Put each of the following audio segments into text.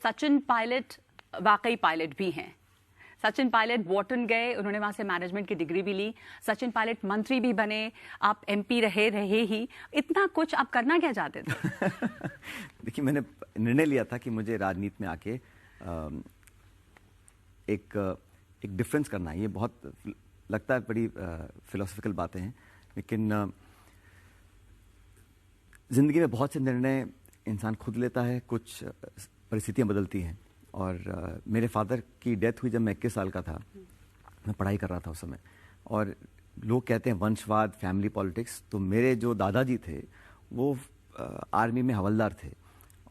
सचिन पायलट वाकई पायलट भी हैं। सचिन पायलट वॉटन गए, उन्होंने वहां से मैनेजमेंट की डिग्री भी ली। सचिन पायलट मंत्री भी बने, आप एमपी रहे ही। इतना कुछ आप करना क्या चाहते थे? देखिए, मैंने निर्णय लिया था कि मुझे राजनीति में आके एक डिफरेंस करना है। ये बहुत लगता है बड़ी फिलोसफिकल बातें हैं, लेकिन जिंदगी में बहुत से निर्णय इंसान खुद लेता है, कुछ परिस्थितियां बदलती हैं। और मेरे फादर की डेथ हुई जब मैं 21 साल का था। मैं पढ़ाई कर रहा था उस समय, और लोग कहते हैं वंशवाद, फैमिली पॉलिटिक्स। तो मेरे जो दादाजी थे वो आर्मी में हवलदार थे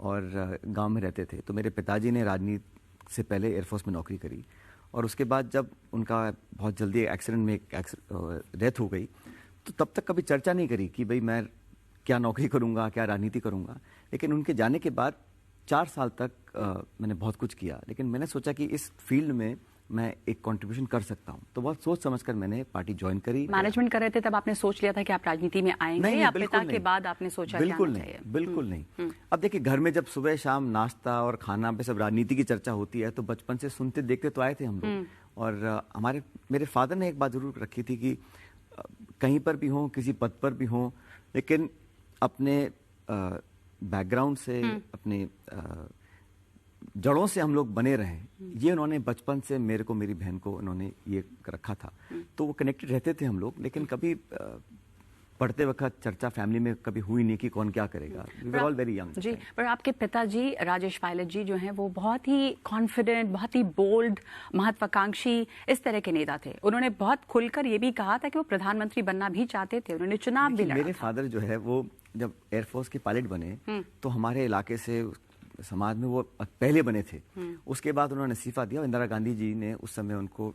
और गांव में रहते थे। तो मेरे पिताजी ने राजनीति से पहले एयरफोर्स में नौकरी करी, और उसके बाद जब उनका बहुत जल्दी एक्सीडेंट में डेथ हो गई, तो तब तक कभी चर्चा नहीं करी कि भाई मैं क्या नौकरी करूंगा, क्या राजनीति करूंगा। लेकिन उनके जाने के बाद 4 साल तक मैंने बहुत कुछ किया, लेकिन मैंने सोचा कि इस फील्ड में मैं एक कंट्रीब्यूशन कर सकता हूं। तो बहुत सोच समझकर मैंने पार्टी ज्वाइन करी। मैनेजमेंट कर रहे थे तब आपने सोच लिया था कि आप राजनीति में आएंगे? नहीं, या पिता के बाद आपने सोचा बिल्कुल नहीं, बिल्कुल नहीं। अब देखिए, घर में जब सुबह शाम नाश्ता और खाना पे सब राजनीति की चर्चा होती है, तो बचपन से सुनते देखते तो आए थे हम लोग। और मेरे फादर ने एक बात जरूर रखी थी कि कहीं पर भी हो, किसी पद पर भी हो, लेकिन अपने बैकग्राउंड से, अपने जड़ों से हम लोग बने रहें। ये उन्होंने बचपन से मेरे को, मेरी बहन को उन्होंने ये रखा था। तो वो कनेक्टेड रहते थे हम लोग, लेकिन कभी पढ़ते वक्त चर्चा फैमिली में कभी हुई नहीं कि कौन क्या करेगा। We were all very young ji. पर आपके पिताजी राजेश पायलट जी जो हैं, वो बहुत ही कॉन्फिडेंट, बहुत ही बोल्ड, महत्वाकांक्षी इस तरह के नेता थे। उन्होंने बहुत खुलकर ये भी कहा था कि वो प्रधानमंत्री बनना भी चाहते थे। उन्होंने चुनाव भी लड़ा। मेरे फादर जो है वो जब एयरफोर्स के पायलट बने, तो हमारे इलाके से, समाज में वो पहले बने थे। उसके बाद उन्होंने इस्तीफा दिया। इंदिरा गांधी जी ने उस समय उनको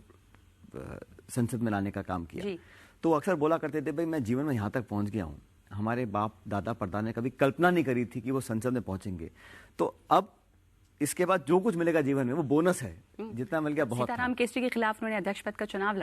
संसद में लाने का काम किया। तो वो अक्सर बोला करते थे, भाई मैं जीवन में यहाँ तक पहुँच गया हूँ, हमारे बाप दादा परदादा ने कभी कल्पना नहीं करी थी कि वो संसद में पहुंचेंगे। तो अब इसके बाद जो कुछ मिलेगा जीवन में वो बोनस है, जितना मिल गया बहुत। सीताराम केसरी के खिलाफ उन्होंने अध्यक्ष पद का चुनाव